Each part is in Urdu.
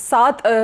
7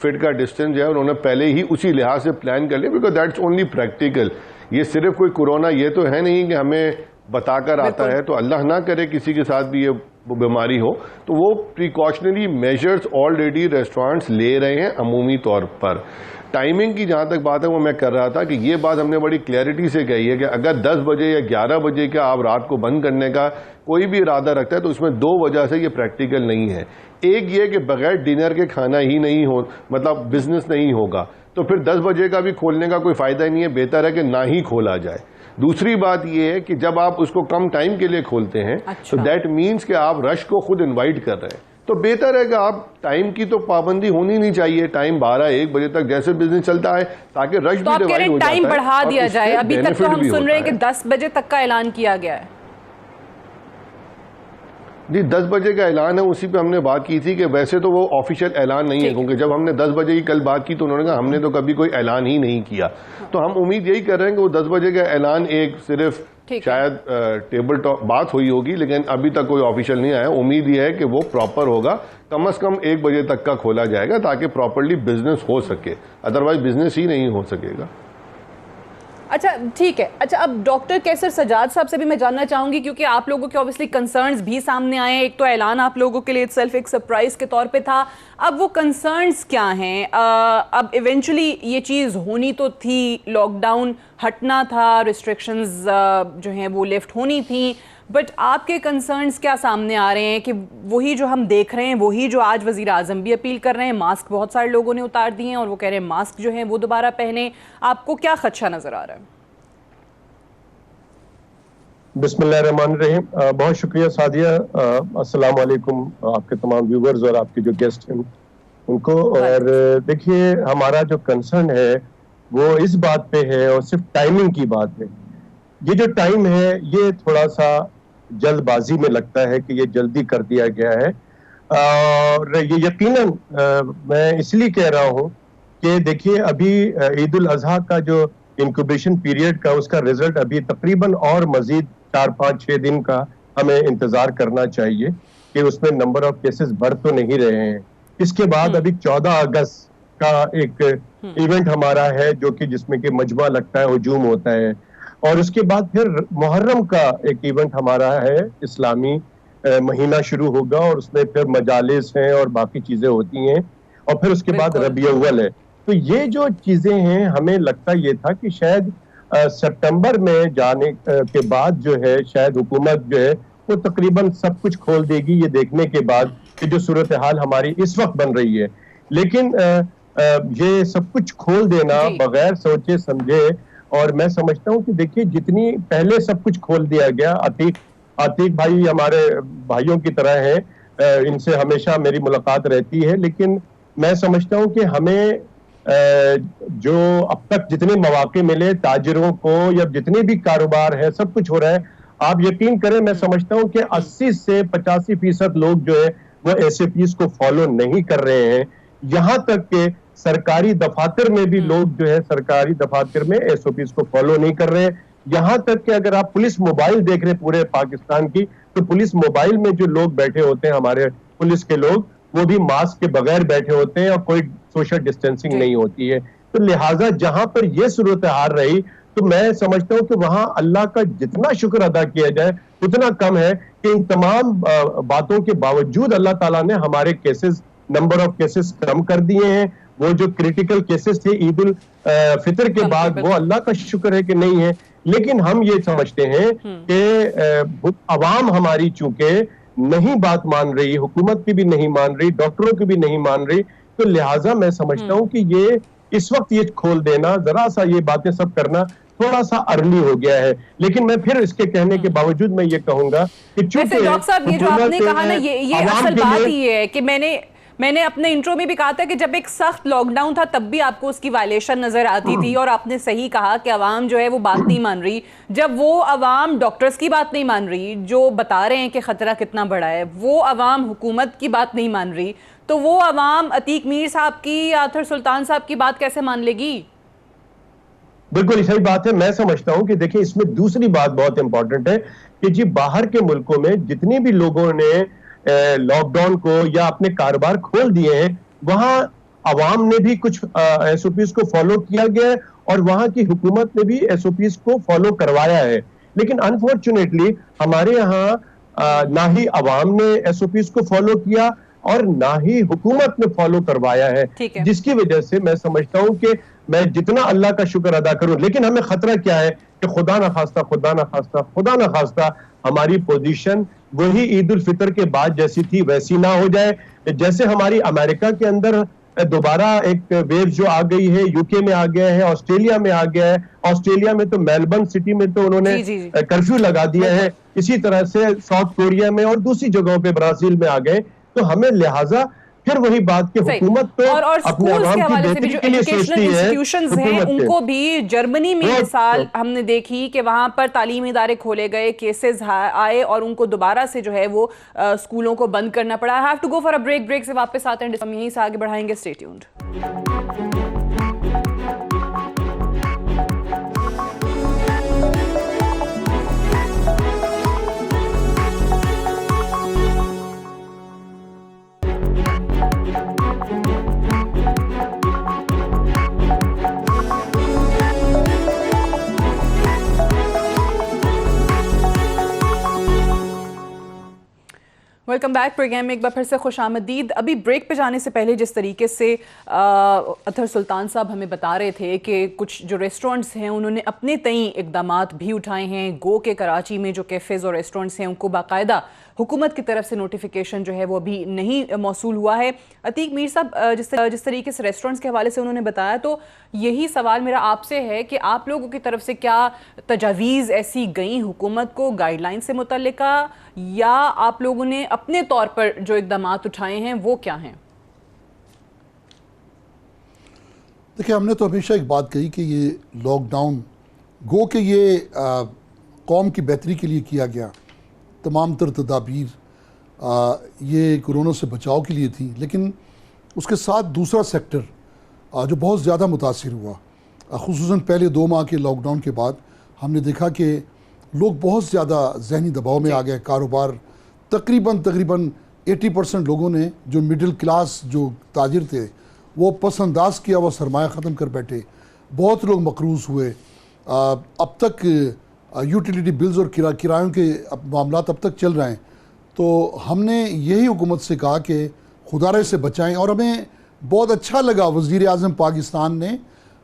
فٹ کا ڈسٹینس جو ہے انہوں نے پہلے ہی اسی لحاظ سے پلان کر لیا, بیکاز دیٹس اونلی پریکٹیکل. یہ صرف کوئی کورونا یہ تو ہے نہیں کہ ہمیں بتا کر آتا ہے, تو اللہ نہ کرے کسی کے ساتھ بھی یہ بیماری ہو, تو وہ پریکاشنری میجرز آلریڈی ریسٹورانٹس لے رہے ہیں عمومی طور پر. ٹائمنگ کی جہاں تک بات ہے وہ میں کر رہا تھا کہ یہ بات ہم نے بڑی کلیئرٹی سے کہی ہے کہ اگر 10 بجے یا 11 بجے کا آپ رات کو بند کرنے کا کوئی بھی ارادہ رکھتا ہے تو اس میں 2 وجہ سے یہ پریکٹیکل نہیں ہے. ایک یہ کہ بغیر ڈنر کے کھانا ہی نہیں ہو, مطلب بزنس نہیں ہوگا, تو پھر 10 بجے کا بھی کھولنے کا کوئی فائدہ ہی نہیں ہے, بہتر ہے کہ نہ ہی کھولا جائے. دوسری بات یہ ہے کہ جب آپ اس کو کم ٹائم کے لیے کھولتے ہیں تو دیٹ مینس کہ آپ رش کو خود انوائٹ کر رہے ہیں, تو بہتر ہے کہ آپ ٹائم کی تو پابندی ہونی نہیں چاہیے, ٹائم 12-1 بجے تک جیسے بزنس چلتا ہے تاکہ رش بھی ڈیوائڈ ہو جاتا ہے. ٹائم بڑھا دیا جائے, ابھی تک تو ہم سن رہے ہیں کہ 10 بجے تک کا اعلان کیا گیا ہے. جی 10 بجے کا اعلان ہے, اسی پہ ہم نے بات کی تھی کہ ویسے تو وہ آفیشیل اعلان نہیں ہے, کیونکہ جب ہم نے 10 بجے کی کل بات کی تو انہوں نے کہا ہم نے تو کبھی کوئی اعلان ہی نہیں کیا, تو ہم امید یہی کر رہے ہیں کہ وہ 10 بجے کا اعلان ایک صرف شاید ٹیبل ٹاک بات ہوئی ہوگی, لیکن ابھی تک کوئی آفیشیل نہیں آیا. امید یہ ہے کہ وہ پراپر ہوگا, کم از کم 1 بجے تک کا کھولا جائے گا تاکہ پراپرلی بزنس ہو سکے, ادروائز بزنس ہی نہیں ہو سکے گا. اچھا ٹھیک ہے. اچھا اب ڈاکٹر کیسر سجاد صاحب سے بھی میں جاننا چاہوں گی, کیونکہ آپ لوگوں کے obviously کنسرنز بھی سامنے آئے ہیں. ایک تو اعلان آپ لوگوں کے لیے itself ایک سرپرائز کے طور پہ تھا, اب وہ کنسرنز کیا ہیں؟ اب ایونچولی یہ چیز ہونی تو تھی, لاک ڈاؤن ہٹنا تھا, ریسٹرکشنز جو ہیں وہ لفٹ ہونی تھیں, بٹ آپ کے کنسرنز کیا سامنے آ رہے ہیں کہ وہی جو ہم دیکھ رہے ہیں, وہی جو آج وزیر اعظم بھی اپیل کر رہے ہیں, ماسک بہت سارے لوگوں نے اتار دیے ہیں اور وہ کہہ رہے ہیں ماسک جو ہیں وہ دوبارہ پہنیں, آپ کو کیا خدشہ نظر آ رہا ہے؟ بسم اللہ الرحمن الرحیم. بہت شکریہ سعدیہ. السلام علیکم آپ کے تمام ویورز اور آپ کے جو گیسٹ ہیں ان کو. اور دیکھیے ہمارا جو کنسرن ہے وہ اس بات پہ ہے اور صرف ٹائمنگ کی بات ہے. یہ جو ٹائم ہے یہ تھوڑا سا جلد بازی میں لگتا ہے کہ یہ جلدی کر دیا گیا ہے, اور یہ یقیناً میں اس لیے کہہ رہا ہوں کہ دیکھیے ابھی عید الاضحیٰ کا جو انکوبیشن پیریڈ کا اس کا رزلٹ ابھی تقریباً اور مزید 4-5-6 دن کا ہمیں انتظار کرنا چاہیے کہ اس میں نمبر آف کیسز بڑھ تو نہیں رہے ہیں. اس کے بعد ابھی 14 اگست کا ایک ایونٹ ہمارا ہے جو کہ جس میں کہ مجمع لگتا ہے, ہجوم ہوتا ہے, اور اس کے بعد پھر محرم کا ایک ایونٹ ہمارا ہے, اسلامی مہینہ شروع ہوگا اور اس میں پھر مجالس ہیں اور باقی چیزیں ہوتی ہیں, اور پھر اس کے بعد ربیع الاول ہے. تو یہ جو چیزیں ہیں ہمیں لگتا یہ تھا کہ شاید سپٹمبر میں جانے کے بعد جو ہے شاید حکومت جو ہے وہ تقریباً سب کچھ کھول دے گی, یہ دیکھنے کے بعد کہ جو صورتحال ہماری اس وقت بن رہی ہے. لیکن یہ سب کچھ کھول دینا بغیر سوچے سمجھے, اور میں سمجھتا ہوں کہ دیکھیے جتنی پہلے سب کچھ کھول دیا گیا, عتیق بھائی ہمارے بھائیوں کی طرح ہیں, ان سے ہمیشہ میری ملاقات رہتی ہے, لیکن میں سمجھتا ہوں کہ ہمیں جو اب تک جتنے مواقع ملے تاجروں کو یا جتنے بھی کاروبار ہے سب کچھ ہو رہا ہے, آپ یقین کریں میں سمجھتا ہوں کہ 80 سے 85% لوگ جو ہے وہ SOPs کو فالو نہیں کر رہے ہیں. یہاں تک کہ سرکاری دفاتر میں بھی لوگ جو ہے سرکاری دفاتر میں SOPs کو فالو نہیں کر رہے ہیں. یہاں تک کہ اگر آپ پولیس موبائل دیکھ رہے ہیں پورے پاکستان کی, تو پولیس موبائل میں جو لوگ بیٹھے ہوتے ہیں ہمارے پولیس کے لوگ, وہ بھی ماسک کے بغیر بیٹھے ہوتے ہیں اور کوئی سوشل ڈسٹینسنگ نہیں ہوتی ہے. تو لہٰذا جہاں پر یہ صورتحال رہی تو میں سمجھتا ہوں کہ وہاں اللہ کا جتنا شکر ادا کیا جائے اتنا کم ہے کہ ان تمام باتوں کے باوجود اللہ تعالیٰ نے ہمارے کیسز, نمبر آف کیسز کم کر دیے ہیں. وہ جو کریٹیکل کیسز تھے عید الفطر کے بعد وہ اللہ کا شکر ہے کہ نہیں ہے, لیکن ہم یہ سمجھتے ہیں کہ عوام ہماری چونکہ نہیں بات مان رہی, حکومت کی بھی نہیں مان رہی, ڈاکٹروں کی بھی نہیں مان رہی, تو لہٰذا میں سمجھتا ہوں کہ یہ اس وقت یہ کھول دینا, ذرا سا یہ باتیں سب کرنا تھوڑا سا ارلی ہو گیا ہے. لیکن میں پھر اس کے کہنے کے باوجود میں یہ کہوں گا کہ چونکہ ڈاکٹر صاحب یہ جو آپ نے کہا نا یہ اصل بات ہی ہے کہ میں نے اپنے انٹرو میں بھی کہا تھا کہ جب ایک سخت لاک ڈاؤن تھا تب بھی آپ کو اس کی وائلیشن نظر آتی تھی, اور آپ نے صحیح کہا کہ عوام جو ہے وہ بات نہیں مان رہی. جب وہ عوام ڈاکٹرز کی بات نہیں مان رہی جو بتا رہے ہیں کہ خطرہ کتنا بڑا ہے, وہ عوام حکومت کی بات نہیں مان رہی, تو وہ عوام عتیق میر صاحب کی یا اطہر سلطان صاحب کی بات کیسے مان لے گی؟ بالکل صحیح بات ہے. میں سمجھتا ہوں کہ دیکھیں اس میں دوسری بات بہت امپورٹنٹ ہے کہ جی باہر کے ملکوں میں جتنی بھی لوگوں نے لاک ڈاؤن کو یا اپنے کاروبار کھول دیے ہیں, وہاں عوام نے بھی کچھ SOPs کو فالو کیا گیا ہے اور وہاں کی حکومت نے بھی SOPs کو فالو کروایا ہے. لیکن انفارچونیٹلی ہمارے یہاں نہ ہی عوام نے SOPs کو فالو کیا اور نہ ہی حکومت نے فالو کروایا ہے, جس کی وجہ سے میں سمجھتا ہوں کہ میں جتنا اللہ کا شکر ادا کروں, لیکن ہمیں خطرہ کیا ہے کہ خدا نہ خواستہ ہماری پوزیشن وہی عید الفطر کے بعد جیسی تھی ویسی نہ ہو جائے. جیسے ہماری امریکہ کے اندر دوبارہ ایک ویو جو آ گئی ہے, UK میں آ گیا ہے, آسٹریلیا میں آ گیا ہے. آسٹریلیا میں تو میلبرن سٹی میں تو انہوں نے کرفیو لگا دیا ہے. اسی طرح سے ساؤتھ کوریا میں اور دوسری جگہوں پہ برازیل میں آ گئے. تو ہمیں لہٰذا پھر وہی بات کہ حکومت تو اپنے عوام کی بہتری کے لیے سوچتی ہے. انسٹیٹیوشنز ہیں ان کو بھی, جرمنی میں مثال ہم نے دیکھی کہ وہاں پر تعلیمی ادارے کھولے گئے, کیسز آئے اور ان کو دوبارہ سے جو ہے وہ اسکولوں کو بند کرنا پڑا. Have to go for a break سے واپس آتے ہیں, ہم یہیں سے آگے بڑھائیں گے. Stay tuned. Welcome back. Programme میں ایک بار پھر سے خوش آمدید. ابھی بریک پہ جانے سے پہلے جس طریقے سے اطہر سلطان صاحب ہمیں بتا رہے تھے کہ کچھ جو ریسٹورنٹس ہیں انہوں نے اپنے تئیں اقدامات بھی اٹھائے ہیں. گو کہ کراچی میں جو کیفیز اور ریسٹورنٹس ہیں ان کو باقاعدہ حکومت کی طرف سے نوٹیفیکیشن جو ہے وہ ابھی نہیں موصول ہوا ہے. عتیق میر صاحب جس طریقے سے ریسٹورنٹس کے حوالے سے انہوں نے بتایا, تو یہی سوال میرا آپ سے ہے کہ آپ لوگوں کی طرف سے کیا تجاویز ایسی گئیں حکومت کو گائیڈ لائن سے متعلقہ, یا آپ لوگوں نے اپنے طور پر جو اقدامات اٹھائے ہیں وہ کیا ہیں؟ دیکھیں, ہم نے تو ہمیشہ ایک بات کہی کہ یہ لاک ڈاؤن گو کہ یہ قوم کی بہتری کے لیے کیا گیا, تمام تر تدابیر یہ کورونا سے بچاؤ کے لیے تھی. لیکن اس کے ساتھ دوسرا سیکٹر جو بہت زیادہ متاثر ہوا, خصوصاً پہلے 2 ماہ کے لاک ڈاؤن کے بعد ہم نے دیکھا کہ لوگ بہت زیادہ ذہنی دباؤ میں آ گئے. کاروبار تقریباً 80% لوگوں نے, جو مڈل کلاس جو تاجر تھے, وہ پس انداز کیا, وہ سرمایہ ختم کر بیٹھے. بہت لوگ مقروض ہوئے. اب تک یوٹیلیٹی بلز اور کرایوں کے معاملات اب تک چل رہے ہیں. تو ہم نے یہی حکومت سے کہا کہ خدا رے سے بچائیں. اور ہمیں بہت اچھا لگا وزیر اعظم پاکستان نے,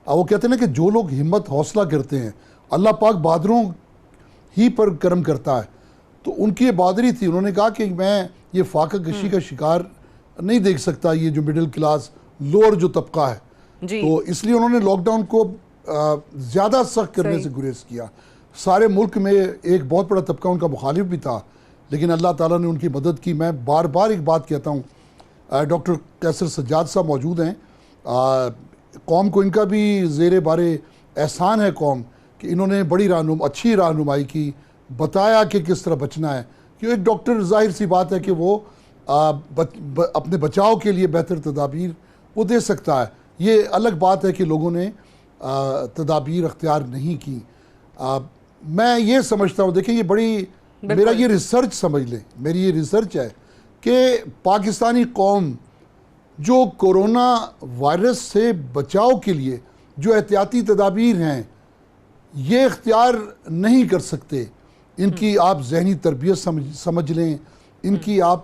وہ کہتے ہیں کہ جو لوگ ہمت حوصلہ کرتے ہیں اللہ پاک بہادروں ہی پر کرم کرتا ہے. تو ان کی یہ بہادری تھی. انہوں نے کہا کہ میں یہ فاقہ کشی کا شکار نہیں دیکھ سکتا, یہ جو مڈل کلاس لوور جو طبقہ ہے. تو اس لیے انہوں نے لاک ڈاؤن کو زیادہ سخت کرنے سے گریز کیا. سارے ملک میں ایک بہت بڑا طبقہ ان کا مخالف بھی تھا, لیکن اللہ تعالیٰ نے ان کی مدد کی. میں بار بار ایک بات کہتا ہوں, ڈاکٹر قیصر سجاد صاحب موجود ہیں, قوم کو ان کا بھی زیر بار احسان ہے قوم کہ انہوں نے بڑی اچھی رہنمائی کی, بتایا کہ کس طرح بچنا ہے. کہ ایک ڈاکٹر ظاہر سی بات ہے کہ وہ اپنے بچاؤ کے لیے بہتر تدابیر وہ دے سکتا ہے. یہ الگ بات ہے کہ لوگوں نے تدابیر اختیار نہیں کی. میں یہ سمجھتا ہوں, دیکھیں یہ بڑی میرا یہ ریسرچ سمجھ لیں, میری یہ ریسرچ ہے کہ پاکستانی قوم جو کورونا وائرس سے بچاؤ کے لیے جو احتیاطی تدابیر ہیں یہ اختیار نہیں کر سکتے. ان کی آپ ذہنی تربیت سمجھ لیں, ان کی آپ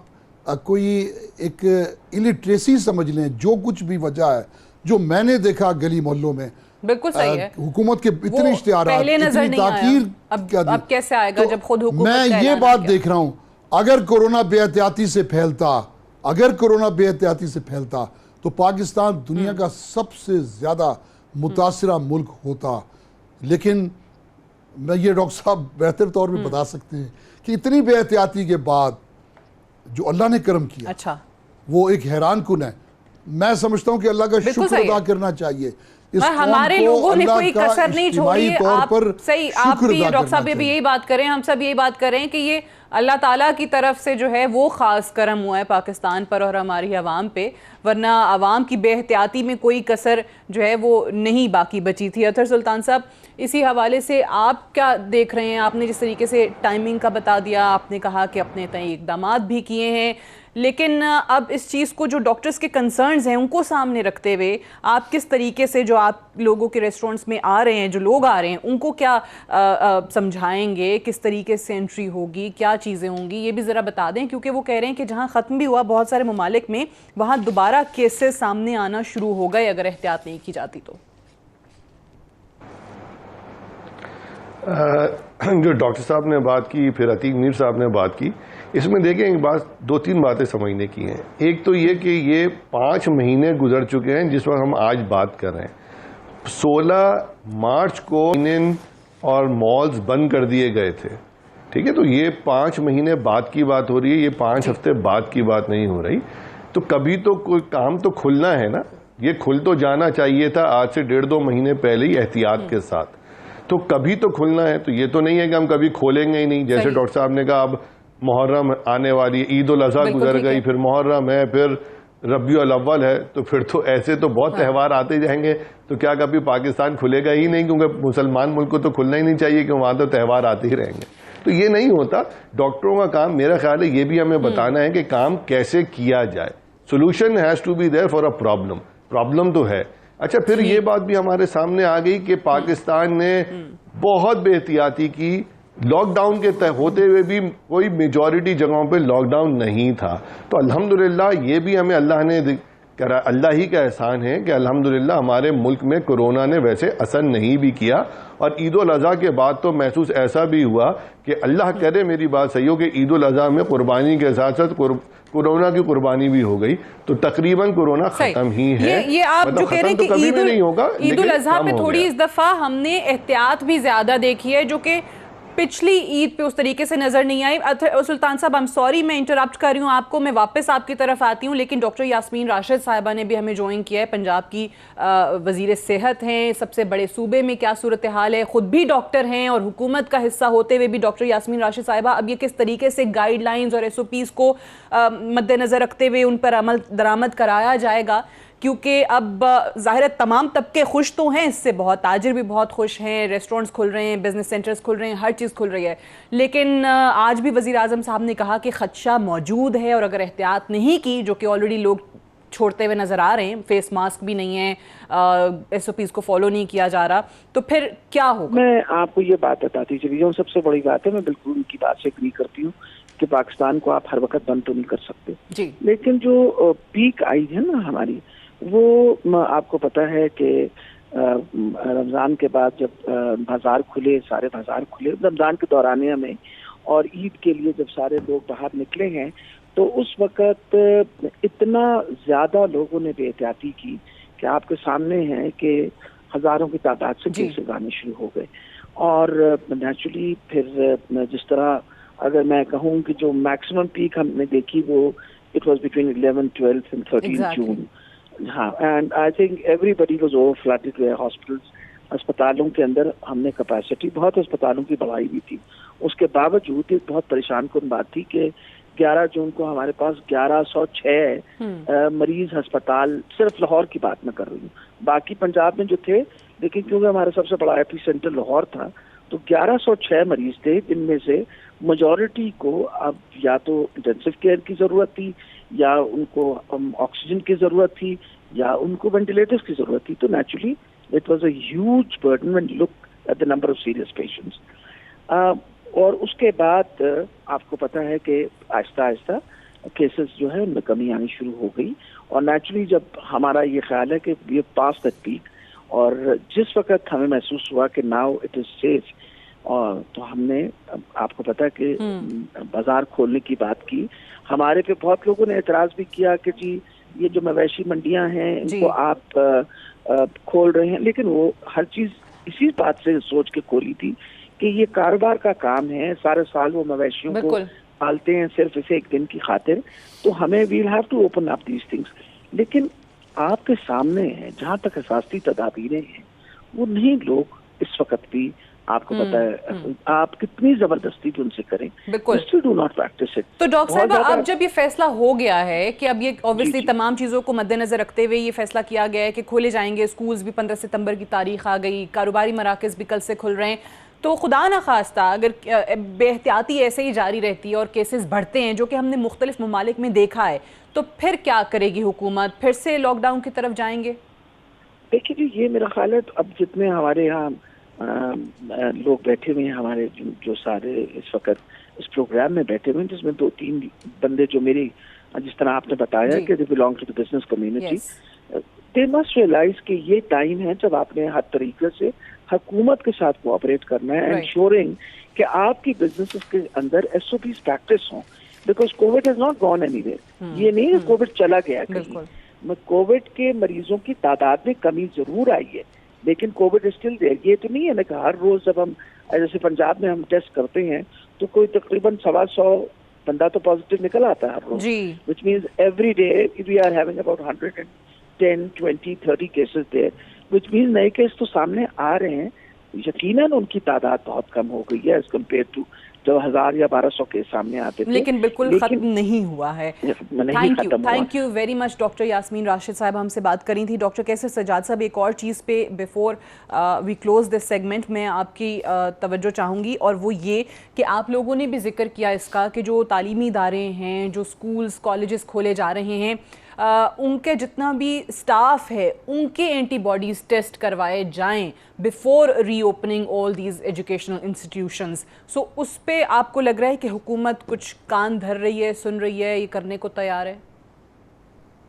کوئی ایک الٹریسی سمجھ لیں, جو کچھ بھی وجہ ہے, جو میں نے دیکھا گلی محلوں میں, بالکل صحیح ہے. حکومت کے اتنے اشتہارات, اتنی تاخیر, اب کیسے آئے گا جب خود حکومت میں یہ بات دیکھ رہا ہوں, اگر کورونا بے احتیاطی سے پھیلتا تو پاکستان دنیا کا سب سے زیادہ متاثرہ ملک ہوتا. لیکن میں یہ ڈاکٹر صاحب بہتر طور پہ بتا سکتے ہیں کہ اتنی بے احتیاطی کے بعد جو اللہ نے کرم کیا وہ ایک حیران کن ہے. میں سمجھتا ہوں کہ اللہ کا شکر ادا کرنا چاہیے. ہمارے لوگوں نے کوئی کسر نہیں چھوڑی. آپ بھی ڈاکٹر صاحب بھی یہی بات کریں, ہم سب یہی بات کریں کہ یہ اللہ تعالیٰ کی طرف سے جو ہے وہ خاص کرم ہوا ہے پاکستان پر اور ہماری عوام پہ, ورنہ عوام کی بے احتیاطی میں کوئی کسر جو ہے وہ نہیں باقی بچی تھی. اطہر سلطان صاحب, اسی حوالے سے آپ کیا دیکھ رہے ہیں؟ آپ نے جس طریقے سے ٹائمنگ کا بتا دیا, آپ نے کہا کہ اپنے تئیں اقدامات بھی کیے ہیں, لیکن اب اس چیز کو جو ڈاکٹرز کے کنسرنز ہیں ان کو سامنے رکھتے ہوئے آپ کس طریقے سے جو آپ لوگوں کے ریسٹورنٹس میں آ رہے ہیں، جو لوگ آ رہے ہیں، ان کو کیا سمجھائیں گے، کس طریقے سے انٹری ہوگی، کیا چیزیں ہوں گی، یہ بھی ذرا بتا دیں، کیونکہ وہ کہہ رہے ہیں کہ جہاں ختم بھی ہوا بہت سارے ممالک میں، وہاں دوبارہ کیسز سامنے آنا شروع ہو گئے اگر احتیاط نہیں کی جاتی تو۔ جو ڈاکٹر صاحب نے بات کی، پھر عتیق میر صاحب نے بات کی، اس میں دیکھیں ایک بات، 2-3 باتیں سمجھنے کی ہیں۔ ایک تو یہ کہ یہ 5 مہینے گزر چکے ہیں جس وقت ہم آج بات کر رہے ہیں۔ 16 مارچ کو اور مالز بند کر دیے گئے تھے، ٹھیک ہے، تو یہ 5 مہینے بعد کی بات ہو رہی ہے، یہ 5 ہفتے بعد کی بات نہیں ہو رہی۔ تو کبھی تو کوئی کام تو کھلنا ہے نا، یہ کھل تو جانا چاہیے تھا آج سے 1.5-2 مہینے پہلے ہی احتیاط کے ساتھ، تو کبھی تو کھلنا ہے۔ تو یہ تو نہیں ہے کہ ہم کبھی کھولیں گے ہی نہیں، جیسے ڈاکٹر صاحب نے کہا اب محرم آنے والی ہے، عید الاضحیٰ گزر گئی، پھر محرم ہے، پھر ربیع الاول ہے، تو پھر تو ایسے تو بہت تہوار آتے جائیں گے، تو کیا کبھی پاکستان کھلے گا ہی نہیں؟ کیونکہ مسلمان ملک کو تو کھلنا ہی نہیں چاہیے کہ وہاں تو تہوار آتے ہی رہیں گے، تو یہ نہیں ہوتا۔ ڈاکٹروں کا کام میرا خیال ہے یہ بھی ہمیں بتانا ہے کہ کام کیسے کیا جائے، solution has to be there for a problem تو ہے۔ اچھا، پھر یہ بات بھی ہمارے سامنے آ گئی کہ پاکستان نے بہت بے احتیاطی کی، لاک ڈاؤن کے ہوتے ہوئے بھی کوئی میجورٹی جگہوں پہ لاک ڈاؤن نہیں تھا، تو الحمدللہ یہ بھی ہمیں اللہ ہی کا احسان ہے کہ الحمدللہ ہمارے ملک میں کورونا نے ویسے اثر نہیں بھی کیا، اور عید الاضحیٰ کے بعد تو محسوس ایسا بھی ہوا کہ اللہ کرے میری بات صحیح ہو کہ عید الاضحیٰ میں قربانی کے ساتھ ساتھ کورونا کی قربانی بھی ہو گئی، تو تقریباً کورونا ختم ہی ہے۔ یہ آپ جو کہہ رہے ہیں کہ عید الاضحیٰ پہ تھوڑی اس دفعہ ہم نے احتیاط بھی زیادہ دیکھی ہے، جو کہ پچھلی عید پہ اس طریقے سے نظر نہیں آئی۔ سلطان صاحب I'm sorry میں انٹرپٹ کر رہی ہوں آپ کو، میں واپس آپ کی طرف آتی ہوں، لیکن ڈاکٹر یاسمین راشد صاحبہ نے بھی ہمیں جوائن کیا ہے، پنجاب کی وزیر صحت ہیں، سب سے بڑے صوبے میں کیا صورتحال ہے، خود بھی ڈاکٹر ہیں اور حکومت کا حصہ ہوتے ہوئے بھی ڈاکٹر یاسمین راشد صاحبہ اب یہ کس طریقے سے گائیڈ لائنز اور SOPs کو مد نظر رکھتے ہوئے ان پر عمل درآمد کرایا جائے گا، کیونکہ اب ظاہر ہے تمام طبقے خوش تو ہیں اس سے، بہت تاجر بھی بہت خوش ہیں، ریسٹورنٹس کھل رہے ہیں، بزنس سینٹرز کھل رہے ہیں، ہر چیز کھل رہی ہے، لیکن آج بھی وزیر اعظم صاحب نے کہا کہ خدشہ موجود ہے، اور اگر احتیاط نہیں کی، جو کہ آلریڈی لوگ چھوڑتے ہوئے نظر آ رہے ہیں، فیس ماسک بھی نہیں ہے، SOPs کو فالو نہیں کیا جا رہا، تو پھر کیا ہوگا؟ میں آپ کو یہ بات بتاتی چلی جاؤں، سب سے بڑی بات ہے، میں بالکل ان کی بات سے اگری کرتی ہوں کہ پاکستان کو آپ ہر وقت بند تو نہیں کر سکتے، جی، لیکن جو پیک آئی ہے نا ہماری، وہ آپ کو پتا ہے کہ رمضان کے بعد جب بازار کھلے، سارے بازار کھلے رمضان کے دورانیہ میں، اور عید کے لیے جب سارے لوگ باہر نکلے ہیں، تو اس وقت اتنا زیادہ لوگوں نے بے احتیاطی کی کہ آپ کے سامنے ہے کہ ہزاروں کی تعداد سے کیسز آنے شروع ہو گئے، اور نیچرلی پھر جس طرح اگر میں کہوں کہ جو میکسیمم پیک ہم نے دیکھی وہ it was between 11, 12 and 13 June, ہاں، and I think everybody was over flooded where hospitals, اسپتالوں کے اندر ہم نے کیپیسٹی بہت اسپتالوں کی بڑھائی بھی تھی، اس کے باوجود ایک بہت پریشان کن بات تھی کہ 11 جون کو ہمارے پاس 1106 مریض ہسپتال، صرف لاہور کی بات میں کر رہی ہوں، باقی پنجاب میں جو تھے، لیکن کیونکہ ہمارا سب سے بڑا ایپی سینٹر لاہور تھا، تو 1106 مریض تھے، جن میں سے میجورٹی کو اب یا تو انٹینسو کیئر کی ضرورت تھی، یا ان کو آکسیجن کی ضرورت تھی، یا ان کو وینٹیلیٹرز کی ضرورت تھی، تو naturally it was a huge burden when look at the number of serious patients. اور اس کے بعد آپ کو پتہ ہے کہ آہستہ آہستہ کیسز جو ہے ان میں کمی آنی شروع ہو گئی، اور نیچرلی جب ہمارا یہ خیال ہے کہ وی پاس دیٹ پیک، اور جس وقت ہمیں محسوس ہوا کہ ناؤ اٹ از سیف، تو ہم نے آپ کو پتا کہ بازار کھولنے کی بات کی، ہمارے پہ بہت لوگوں نے اعتراض بھی کیا کہ جی یہ جو مویشی منڈیاں ہیں ان کو آپ کھول رہے ہیں، لیکن وہ ہر چیز اسی بات سے سوچ کے کھولی تھی کہ یہ کاروبار کا کام ہے، سارے سال وہ مویشیوں کو پالتے ہیں صرف اسے ایک دن کی خاطر، تو ہمیں we'll have to open up these things, لیکن آپ کے سامنے ہے جہاں تک حفاظتی تدابیریں ہیں وہ نہیں لوگ اس وقت بھی، آپ کو پتا ہے آپ کتنی زبردستی بھی ان سے کریں، بالکل ڈو ناٹ پریکٹس اٹ۔ تو ڈاکٹر صاحب اب جب یہ فیصلہ ہو گیا ہے کہ اب یہ اوبیسلی تمام چیزوں کو مد نظر رکھتے ہوئے یہ فیصلہ کیا گیا ہے کہ کھولے جائیں گے، اسکولز بھی 15 ستمبر کی تاریخ آ گئی، کاروباری مراکز بھی کل سے کھل رہے ہیں، تو خدا نخواستہ اگر بے احتیاطی ایسے ہی جاری رہتی ہے اور کیسز بڑھتے ہیں جو کہ ہم نے مختلف ممالک میں دیکھا ہے تو پھر کیا کرے گی حکومت؟ پھر سے لاک ڈاؤن کی طرف جائیں گے؟ دیکھیے جی یہ میرا خیال ہے اب جتنے ہمارے یہاں لوگ بیٹھے ہوئے ہیں ہمارے جو سارے اس وقت اس پروگرام میں بیٹھے ہوئے ہیں جس میں 2-3 بندے جو میری جس طرح آپ نے بتایا کہ they belong to the business community they must realise کہ یہ ٹائم ہے جب آپ نے ہر طریقے سے حکومت کے ساتھ کوآپریٹ کرنا ہے انشورنگ کہ آپ کی بزنس کے اندر ایس او پیز پریکٹس ہوں because COVID has not gone anywhere. یہ نہیں ہے کووڈ چلا گیا کہیں. کووڈ کے مریضوں کی تعداد میں کمی ضرور آئی ہے لیکن کووڈ اسٹل دیر. یہ تو نہیں ہے نا کہ ہر روز جب ہم جیسے پنجاب میں ہم ٹیسٹ کرتے ہیں تو کوئی تقریباً 125 بندہ تو پازیٹیو نکل آتا ہے ہر روز, which means every day we are having about 110, 20, 30 cases there, which means نئے کیس تو سامنے آ رہے ہیں. یقیناً ان کی تعداد بہت کم ہو گئی ہے ایز کمپیئر ٹو جب 1000 یا 1200 کیس سامنے آتے تھے, لیکن بالکل ختم نہیں ہوا ہے. Thank you very much doctor Yasmin Rashid صاحب ہم سے بات کری تھی. ڈاکٹر کیسر سجاد صاحب ایک اور چیز پہ before we close this segment میں آپ کی توجہ چاہوں گی اور وہ یہ کہ آپ لوگوں نے بھی ذکر کیا اس کا کہ جو تعلیمی ادارے ہیں جو اسکولز کالجز کھولے جا رہے ہیں ان کے جتنا بھی سٹاف ہے ان کے اینٹی باڈیز ٹیسٹ کروائے جائیں before reopening all these educational institutions. So اس پہ آپ کو لگ رہا ہے کہ حکومت کچھ کان دھر رہی ہے, سن رہی ہے, یہ کرنے کو تیار ہے؟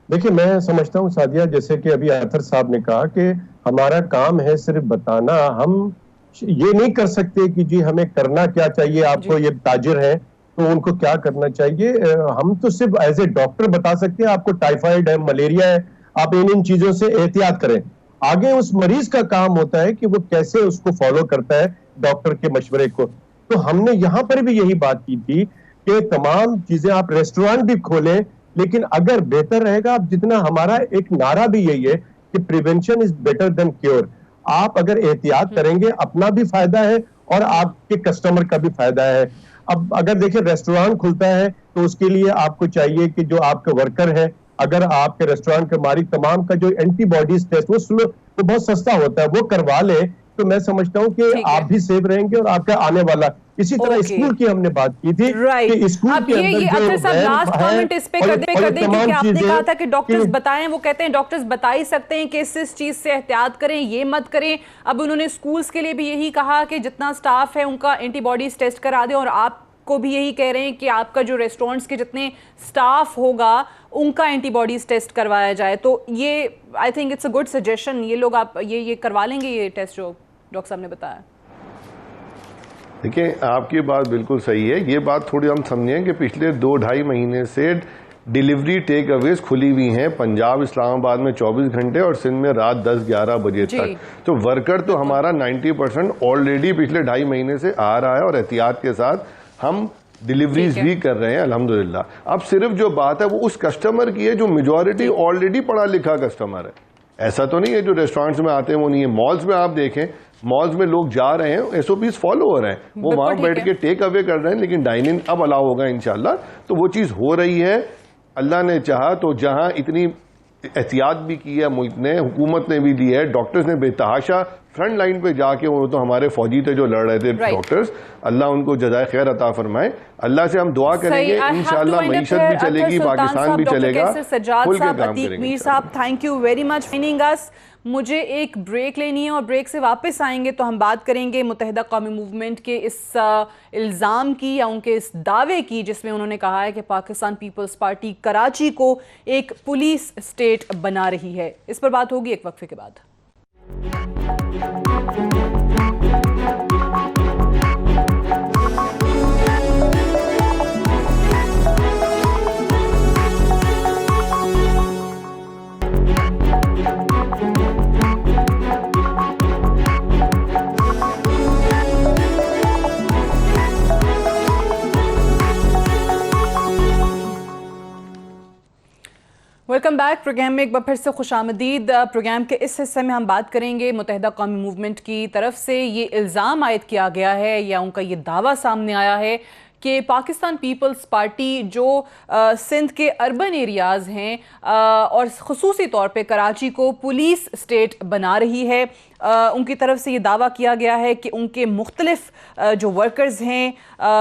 دیکھیں میں سمجھتا ہوں سعدیہ جیسے کہ ابھی اطہر صاحب نے کہا کہ ہمارا کام ہے صرف بتانا, ہم یہ نہیں کر سکتے کہ جی ہمیں کرنا کیا چاہیے, آپ کو یہ تاجر ہیں تو ان کو کیا کرنا چاہیے. ہم تو صرف ایز اے ڈاکٹر بتا سکتے ہیں آپ کو ٹائیفائڈ ہے, ملیریا ہے, آپ ان چیزوں سے احتیاط کریں. آگے اس مریض کا کام ہوتا ہے کہ وہ کیسے اس کو فالو کرتا ہے ڈاکٹر کے مشورے کو. تو ہم نے یہاں پر بھی یہی بات کی تھی کہ تمام چیزیں آپ ریسٹورانٹ بھی کھولیں لیکن اگر بہتر رہے گا, جتنا ہمارا ایک نعرہ بھی یہی ہے کہ prevention is better than cure. آپ اگر احتیاط کریں گے اپنا بھی فائدہ ہے اور آپ کے کسٹمر کا بھی فائدہ ہے. اب اگر دیکھیں ریسٹورانٹ کھلتا ہے تو اس کے لیے آپ کو چاہیے کہ جو آپ کے ورکر ہے, اگر آپ کے ریسٹورانٹ کے مالک تمام کا جو اینٹی باڈیز ٹیسٹ وہ بہت سستا ہوتا ہے وہ کروا لے تو میں سمجھتا ہوں کہ آپ بھی سیف رہیں گے اور آپ کا آنے والا. اسی طرح اسکول کی ہم نے بات کی تھی کہ اسکول کے اندر جو لاسٹ کامنٹ اس پہ کر دیں کیونکہ آپ نے کہا تھا کہ ڈاکٹرز بتائیں, وہ کہتے ہیں ڈاکٹرز بتا ہی سکتے ہیں کہ اس چیز سے احتیاط کریں, یہ مت کریں. اب انہوں نے اسکولز کے لیے بھی یہی کہا کہ جتنا سٹاف ہے ان کا اینٹی باڈیز ٹیسٹ کرا دیں اور آپ کو بھی یہی کہہ رہے ہیں کہ آپ کا جو ریسٹورنٹس کے جتنے سٹاف ہوگا ان کا اینٹی باڈیز ٹیسٹ کروایا جائے. تو یہ I think it's a good suggestion. یہ لوگ آپ یہ کروا لیں گے یہ ٹیسٹ جو ڈاکٹر صاحب نے بتایا؟ دیکھیں آپ کی بات بالکل صحیح ہے. یہ بات تھوڑی ہم سمجھیں کہ پچھلے 2-2.5 مہینے سے ڈیلیوری ٹیک اویز کھلی ہوئی ہیں پنجاب اسلام آباد میں 24 گھنٹے اور سندھ میں رات 10-11 بجے تک. تو ورکر تو ہمارا 90% آلریڈی پچھلے 2.5 مہینے سے آ رہا ہے اور احتیاط کے ساتھ ہم ڈیلیوریز بھی کر رہے ہیں الحمدللہ. اب صرف جو بات ہے وہ اس کسٹمر کی ہے جو میجورٹی آلریڈی پڑھا لکھا کسٹمر ہے. ایسا تو نہیں ہے جو ریسٹورینٹس میں آتے ہیں وہ نہیں ہے. مالز میں آپ دیکھیں, مالز میں لوگ جا رہے ہیں, ایس او پیز فالو ہو رہے ہیں, وہ وہاں بیٹھ کے ٹیک اوے کر رہے ہیں لیکن ڈائن ان اب الاؤ ہوگا انشاءاللہ. تو وہ چیز ہو رہی ہے. اللہ نے چاہا تو جہاں اتنی احتیاط بھی کی ہے ملک نے, حکومت نے بھی دی ہے, ڈاکٹرز نے بے تحاشا فرنٹ لائن پہ جا کے, وہ تو ہمارے فوجی تھے جو لڑ رہے تھے ڈاکٹرز, اللہ ان کو جزائے خیر عطا فرمائے. اللہ سے ہم دعا کریں گے انشاءاللہ معیشت بھی چلے گی, پاکستان بھی چلے گا. سجاد صاحب, عتیق میر صاحب, thank you very much joining us. مجھے ایک بریک لینی ہے اور بریک سے واپس آئیں گے تو ہم بات کریں گے متحدہ قومی موومنٹ کے اس الزام کی یا ان کے اس دعوے کی جس میں انہوں نے کہا ہے کہ پاکستان پیپلز پارٹی کراچی کو ایک پولیس اسٹیٹ بنا رہی ہے. اس پر بات ہوگی ایک وقفے کے بعد. Welcome back. پروگرام میں ایک بار پھر سے خوش آمدید. پروگرام کے اس حصے میں ہم بات کریں گے متحدہ قومی موومنٹ کی طرف سے یہ الزام عائد کیا گیا ہے یا ان کا یہ دعویٰ سامنے آیا ہے کہ پاکستان پیپلز پارٹی جو سندھ کے اربن ایریاز ہیں اور خصوصی طور پہ کراچی کو پولیس اسٹیٹ بنا رہی ہے، ان کی طرف سے یہ دعویٰ کیا گیا ہے کہ ان کے مختلف جو ورکرز ہیں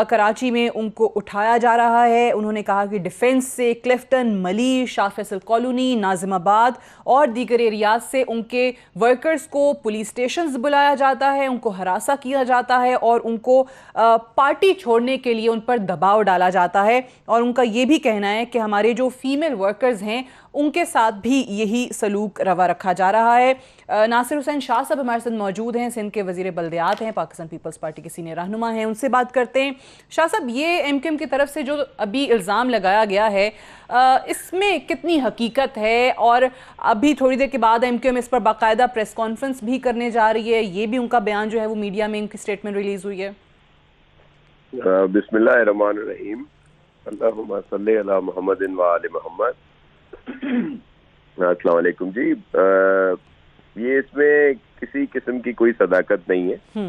کراچی میں ان کو اٹھایا جا رہا ہے۔ انہوں نے کہا کہ ڈیفنس سے کلفٹن، ملی، شاہ فیصل کالونی، ناظم آباد اور دیگر ایریاز سے ان کے ورکرز کو پولیس اسٹیشنز بلایا جاتا ہے، ان کو ہراساں کیا جاتا ہے اور ان کو پارٹی چھوڑنے کے لیے ان پر دباؤ ڈالا جاتا ہے۔ اور ان کا یہ بھی کہنا ہے کہ ہمارے جو فیمیل ورکرز ہیں ان کے ساتھ بھی یہی سلوک روا رکھا جا رہا ہے۔ ناصر حسین شاہ صاحب ہمارے ساتھ موجود ہیں، سندھ کے وزیر بلدیات ہیں، پاکستان پیپلز پارٹی کے سینئر رہنما ہیں، ان سے بات کرتے ہیں۔ شاہ صاحب، یہ ایم کیو ایم کی طرف سے جو ابھی الزام لگایا گیا ہے اس میں کتنی حقیقت ہے؟ اور ابھی تھوڑی دیر کے بعد ایم کیو ایم اس پر باقاعدہ پریس کانفرنس بھی کرنے جا رہی ہے، یہ بھی ان کا بیان جو ہے وہ میڈیا میں ان کی اسٹیٹمنٹ ریلیز ہوئی ہے۔ بسم اللہ الرحمن الرحیم، اللہم صلی علی محمد و آل محمد۔ السلام علیکم جی، یہ اس میں کسی قسم کی کوئی صداقت نہیں ہے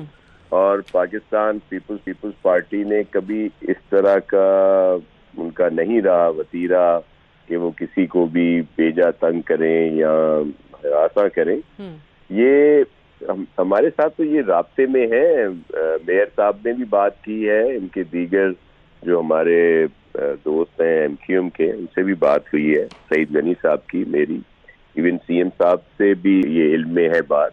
اور پاکستان پیپلز پارٹی نے کبھی اس طرح کا ان کا نہیں رہا وتیرہ کہ وہ کسی کو بھی بھیجا تنگ کریں یا ہراساں کریں۔ یہ ہمارے ساتھ تو یہ رابطے میں ہے، میئر صاحب نے بھی بات کی ہے، ان کے دیگر جو ہمارے دوست ہیں ایم کیو ایم کے، ان سے بھی بات ہوئی ہے، سعید غنی صاحب کی، میری، ایون سی ایم صاحب سے بھی یہ علم میں ہے بات،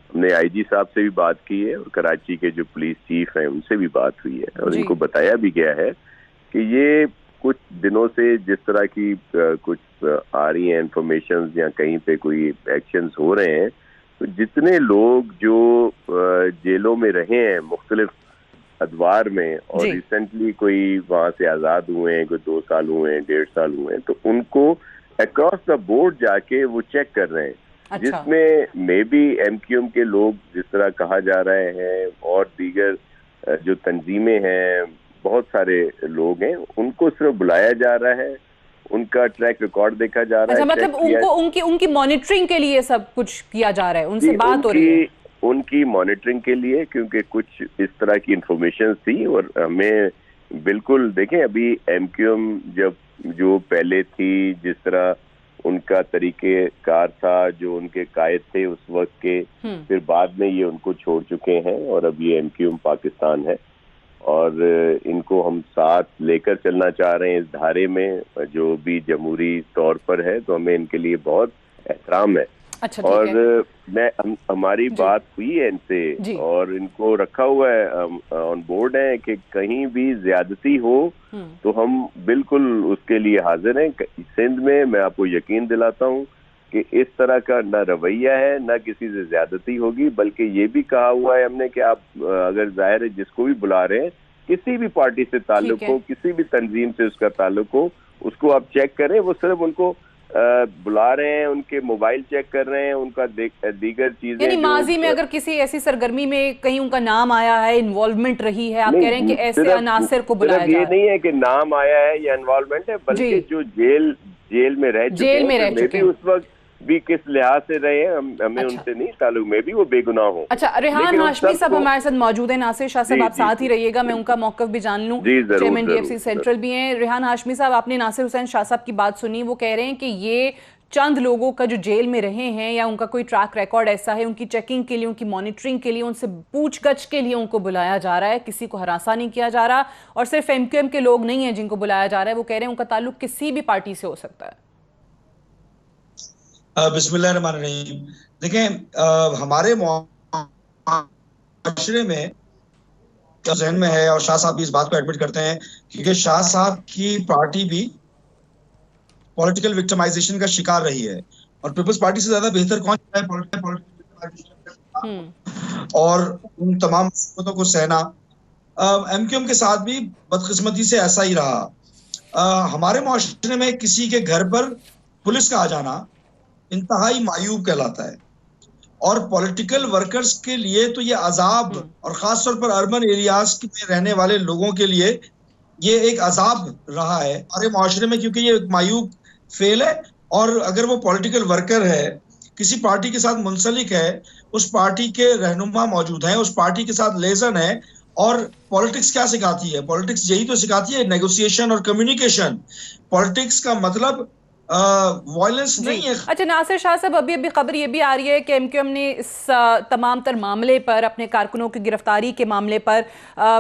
ہم نے آئی جی صاحب سے بھی بات کی ہے اور کراچی کے جو پولیس چیف ہیں ان سے بھی بات ہوئی ہے اور ان کو بتایا بھی گیا ہے کہ یہ کچھ دنوں سے جس طرح کی کچھ آ رہی ہیں انفارمیشنز یا کہیں پہ کوئی ایکشنز ہو رہے ہیں، تو جتنے لوگ جو جیلوں میں رہے ہیں مختلف ادوار میں اور ریسنٹلی کوئی وہاں سے آزاد ہوئے ہیں، کوئی 2 سال ہوئے ہیں، 1.5 سال ہوئے ہیں، تو ان کو اکراس دا بورڈ جا کے وہ چیک کر رہے ہیں، جس میں maybe M Q M کے لوگ جس طرح کہا جا رہے ہیں اور دیگر جو تنظیمیں ہیں، بہت سارے لوگ ہیں، ان کو صرف بلایا جا رہا ہے، ان کا ٹریک ریکارڈ دیکھا جا رہا ہے۔ مطلب ان کی مانیٹرنگ کے لیے سب کچھ کیا جا رہا ہے، ان سے بات ہو رہی ہے ان کی مانیٹرنگ کے لیے، کیونکہ کچھ اس طرح کی انفارمیشن تھی اور ہمیں بالکل دیکھیں ابھی ایم کیو ایم جو پہلے تھی، جس طرح ان کا طریقہ کار تھا، جو ان کے قائد تھے اس وقت کے، پھر بعد میں یہ ان کو چھوڑ چکے ہیں اور اب یہ ایم کیو ایم پاکستان ہے اور ان کو ہم ساتھ لے کر چلنا چاہ رہے ہیں اس دھارے میں جو بھی جمہوری طور پر ہے، تو ہمیں ان کے لیے بہت احترام ہے۔ اور ہماری بات ہوئی ہے ان سے اور ان کو رکھا ہوا ہے آن بورڈ ہے کہ کہیں بھی زیادتی ہو تو ہم بالکل اس کے لیے حاضر ہیں۔ سندھ میں آپ کو یقین دلاتا ہوں کہ اس طرح کا نہ رویہ ہے، نہ کسی سے زیادتی ہوگی، بلکہ یہ بھی کہا ہوا ہے ہم نے کہ آپ اگر ظاہر ہے جس کو بھی بلا رہے ہیں، کسی بھی پارٹی سے تعلق ہو، کسی بھی تنظیم سے اس کا تعلق ہو، اس کو آپ چیک کریں۔ وہ صرف ان کو بلا رہے ہیں، ان کے موبائل چیک کر رہے ہیں، ان کا دیگر چیزیں، یعنی ماضی میں اگر کسی ایسی سرگرمی میں کہیں ان کا نام آیا ہے، انوالومنٹ رہی ہے، آپ کہہ رہے ہیں کہ ایسے عناصر کو بلایا جا رہا ہے؟ یہ نہیں ہے کہ نام آیا ہے یا انوالومنٹ ہے، بلکہ جو جیل میں رہ چکے ہیں، اس وقت بھی کس لحاظ سے رہے ہیں، ہمیں ان سے نہیں تعلق، میں بھی وہ بے گناہ ہوں۔ اچھا، ریحان ہاشمی صاحب ہمارے ساتھ موجود ہیں۔ ناصر شاہ صاحب آپ ساتھ ہی رہیے گا، میں ان کا موقف بھی جان لوں، chairman D F C central بھی ہیں۔ ریحان ہاشمی صاحب، آپ نے ناصر حسین شاہ صاحب کی بات سنی، وہ کہہ رہے ہیں کہ یہ چند لوگوں کا جو جیل میں رہے ہیں یا ان کا کوئی ٹریک ریکارڈ ایسا ہے، ان کی چیکنگ کے لیے، ان کی مانیٹرنگ کے لیے، ان سے پوچھ گچھ کے لیے ان کو بلایا جا رہا ہے، کسی کو ہراساں نہیں کیا جا رہا، اور صرف ایم کیو ایم کے لوگ نہیں ہیں جن کو بلایا جا رہا ہے، وہ کہہ رہے ہیں ان کا تعلق کسی بھی پارٹی سے ہو سکتا ہے۔ بسم اللہ الرحمن الرحیم۔ دیکھیں، ہمارے معاشرے میں ذہن میں ہے اور شاہ صاحب بھی اس بات کو ایڈمٹ کرتے ہیں کیونکہ شاہ صاحب کی پارٹی بھی پولیٹیکل وکٹمائزیشن کا شکار رہی ہے اور پیپلز پارٹی سے زیادہ بہتر کون ہے اور ان تمام مصیبتوں کو سہنا۔ ایم کیو ایم کے ساتھ بھی بدقسمتی سے ایسا ہی رہا۔ ہمارے معاشرے میں کسی کے گھر پر پولیس کا آ جانا انتہائی معیوب کہلاتا ہے اور پولیٹیکل ورکرز کے لیے تو یہ عذاب، اور خاص طور پر اربن ایریاز میں رہنے والے لوگوں کے لیے یہ ایک عذاب رہا ہے ہمارے معاشرے میں، کیونکہ یہ ایک معیوب فیل ہے۔ اور اگر وہ پولیٹیکل ورکر ہے، کسی پارٹی کے ساتھ منسلک ہے، اس پارٹی کے رہنما موجود ہیں، اس پارٹی کے ساتھ لیزن ہے اور پالیٹکس کیا سکھاتی ہے؟ پالیٹکس یہی تو سکھاتی ہے، نیگوسیشن اور کمیونیکیشن. پالیٹکس کا مطلب وائلنس نہیں ہے. اچھا ناصر شاہ صاحب، ابھی خبر یہ بھی آ رہی ہے کہ ایم کیو ایم نے اس تمام تر معاملے پر، اپنے کارکنوں کی گرفتاری کے معاملے پر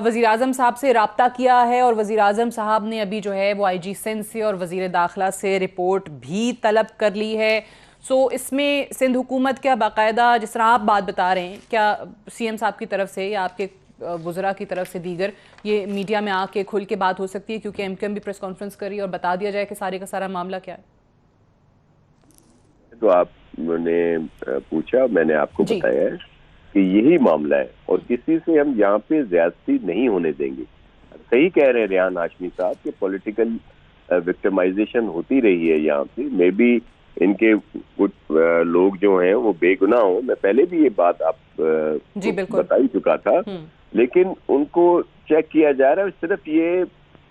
وزیر اعظم صاحب سے رابطہ کیا ہے، اور وزیر اعظم صاحب نے ابھی جو ہے وہ آئی جی سندھ سے اور وزیر داخلہ سے رپورٹ بھی طلب کر لی ہے. سو اس میں سندھ حکومت کیا باقاعدہ، جس طرح آپ بات بتا رہے ہیں، کیا سی ایم صاحب کی طرف سے یا آپ کے وزراء کی طرف سے دیگر یہ میڈیا میں آ کے کھل کے بات ہو سکتی ہے؟ کیونکہ ایم کیو ایم بھی پریس کانفرنس کری اور بتا دیا جائے کہ سارے کا سارا معاملہ کیا ہے. تو آپ نے پوچھا، میں نے آپ کو بتایا ہے کہ یہی معاملہ ہے، اور کسی سے ہم یہاں پہ زیادتی نہیں ہونے دیں گے. صحیح کہہ رہے ہیں ریحان ہاشمی صاحب کہ پولیٹیکل وکٹمائزیشن ہوتی رہی ہے یہاں پہ. مے بی ان کے کچھ لوگ جو ہیں وہ بے گناہ ہوں، میں پہلے بھی یہ بات آپ بتا ہی چکا تھا، لیکن ان کو چیک کیا جا رہا ہے. صرف یہ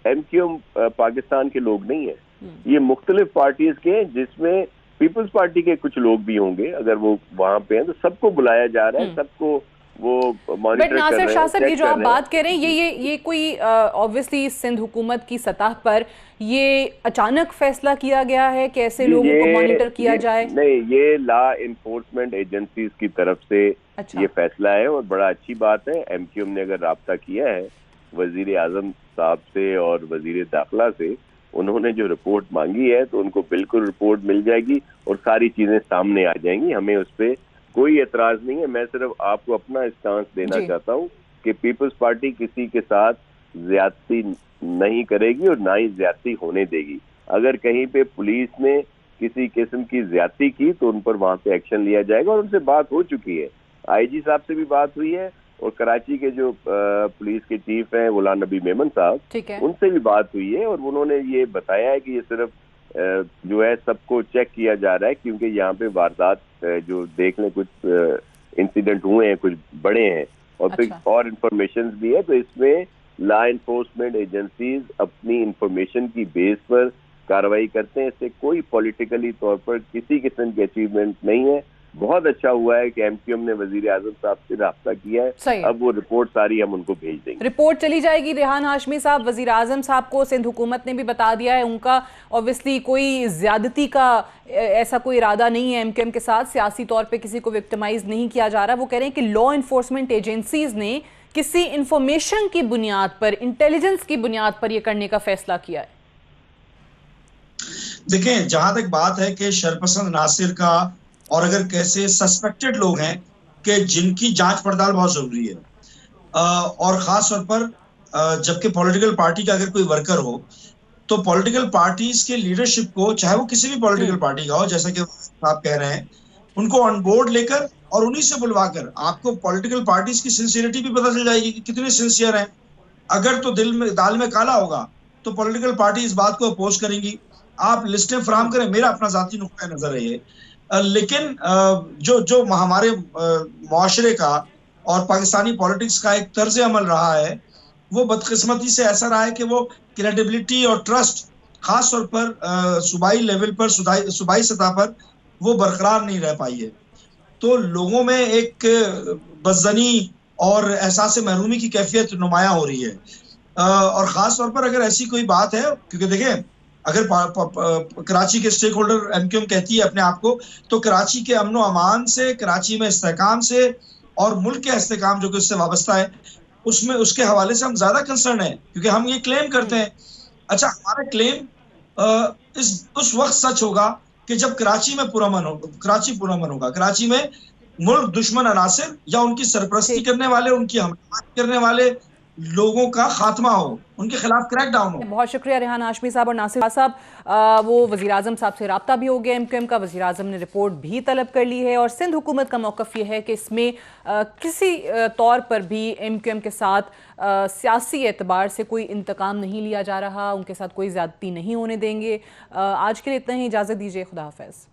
ایم کیو ایم پاکستان کے لوگ نہیں ہیں، یہ مختلف پارٹیز کے ہیں، جس میں پیپلز پارٹی کے کچھ لوگ بھی ہوں گے. اگر وہ وہاں پہ ہیں تو سب کو بلایا جا رہا ہے، سب کو وہ مانیٹر کر رہے ہیں. بٹ ناصر شاہ صاحب، یہ جو آپ بات کہہ رہے ہیں، یہ کوئی obviously سندھ حکومت کی سطح پر یہ اچانک فیصلہ کیا گیا ہے کہ ایسے لوگوں کو مانیٹر کیا جائے؟ نہیں، یہ لا انفورسمنٹ ایجنسیز کی طرف سے یہ فیصلہ ہے، اور بڑا اچھی بات ہے. ایم کیو ایم نے اگر رابطہ کیا ہے وزیر اعظم صاحب سے اور وزیر داخلہ سے، انہوں نے جو رپورٹ مانگی ہے تو ان کو بالکل رپورٹ مل جائے گی اور ساری چیزیں سامنے آ جائیں گی. ہمیں اس پہ کوئی اعتراض نہیں ہے. میں صرف آپ کو اپنا اسٹانس دینا چاہتا ہوں کہ پیپلز پارٹی کسی کے ساتھ زیادتی نہیں کرے گی اور نہ ہی زیادتی ہونے دے گی. اگر کہیں پہ پولیس نے کسی قسم کی زیادتی کی تو ان پر وہاں پہ ایکشن لیا جائے گا، اور ان سے بات ہو چکی ہے. آئی جی صاحب سے بھی بات ہوئی ہے، اور کراچی کے جو پولیس کے چیف ہیں غلام نبی میمن صاحب، ان سے بھی بات ہوئی ہے، اور انہوں نے یہ بتایا ہے کہ یہ صرف جو ہے سب کو چیک کیا جا رہا ہے، کیونکہ یہاں پہ واردات جو دیکھ لیں کچھ انسیڈنٹ ہوئے ہیں، کچھ بڑے ہیں، اور پھر اور انفارمیشن بھی ہے. تو اس میں لا انفورسمنٹ ایجنسیز اپنی انفارمیشن کی بیس پر کارروائی کرتے ہیں. اس سے کوئی پولیٹیکلی طور پر کسی قسم کی اچیومنٹ نہیں ہے. بہت اچھا ہوا ہے کہ ایم کیو ایم نے وزیر اعظم صاحب سے رابطہ کیا ہے. اب وہ رپورٹ ساری ہم ان کو بھیج دیں گے. رپورٹ چلی جائے گی. ریحان ہاشمی صاحب، وزیر اعظم صاحب کو سندھ حکومت نے بھی بتا دیا ہے، ان کا obviously کوئی زیادتی کا ایسا کوئی ارادہ نہیں ہے ایم کیو ایم کے ساتھ، سیاسی طور پہ کسی کو وکٹمائز نہیں کیا جا رہا. وہ کہہ رہے ہیں کہ لا انفورسمنٹ ایجنسیز نے کسی انفارمیشن کی بنیاد پر، انٹیلیجنس کی بنیاد پر یہ کرنے کا فیصلہ کیا ہے. دیکھیں، جہاں تک بات ہے کہ شرپسند ناصر کا، اور اگر کیسے سسپیکٹڈ لوگ ہیں کہ جن کی جانچ پڑتال بہت ضروری ہے، اور خاص طور پر جبکہ پولیٹیکل پارٹی کا اگر کوئی ورکر ہو تو پولیٹیکل پارٹیز کے لیڈرشپ کو، چاہے وہ کسی بھی پولیٹیکل پارٹی کا ہو، جیسا کہ آپ کہہ رہے ہیں، ان کو آن بورڈ لے کر اور انہی سے بلوا کر آپ کو پولیٹیکل پارٹیز کی سنسیئرٹی بھی پتہ چل جائے گی کہ کتنے سنسیئر ہیں. اگر تو دال میں کالا ہوگا تو پولیٹیکل پارٹی اس بات کو اپوز کریں گی. آپ لسٹیں فراہم کریں، میرا اپنا ذاتی نقطۂ نظر ہے یہ. لیکن جو ہمارے معاشرے کا اور پاکستانی پولیٹکس کا ایک طرز عمل رہا ہے، وہ بدقسمتی سے ایسا رہا ہے کہ وہ کریڈیبلٹی اور ٹرسٹ خاص طور پر صوبائی لیول پر، صوبائی سطح پر وہ برقرار نہیں رہ پائی ہے. تو لوگوں میں ایک بدظنی اور احساس محرومی کی کیفیت نمایاں ہو رہی ہے. اور خاص طور پر اگر ایسی کوئی بات ہے، کیونکہ دیکھیں اگر کراچی کے stakeholder M Q M کہتی ہے اپنے آپ کو، تو کراچی کے امن و امان سے، کراچی میں استحکام سے، اور ملک کے استحکام جو کہ اس سے وابستہ ہے، اس کے حوالے سے ہم زیادہ کنسرن ہیں، کیونکہ ہم یہ کلیم کرتے ہیں. اچھا، ہمارا کلیم اس وقت سچ ہوگا کہ جب کراچی میں پرامن ہوگا، کراچی میں ملک دشمن عناصر یا ان کی سرپرستی کرنے والے، ان کی حمایت کرنے والے لوگوں کا خاتمہ ہو، ان کے خلاف کریک ڈاؤن ہو. بہت شکریہ ریحان ہاشمی صاحب. اور ناصر صاحب، وہ وزیر اعظم صاحب سے رابطہ بھی ہو گیا ایم کیو ایم کا، وزیر اعظم نے رپورٹ بھی طلب کر لی ہے، اور سندھ حکومت کا موقف یہ ہے کہ اس میں کسی طور پر بھی ایم کیو ایم کے ساتھ سیاسی اعتبار سے کوئی انتقام نہیں لیا جا رہا، ان کے ساتھ کوئی زیادتی نہیں ہونے دیں گے. آج کے لیے اتنا ہی، اجازت دیجیے. خدا حافظ.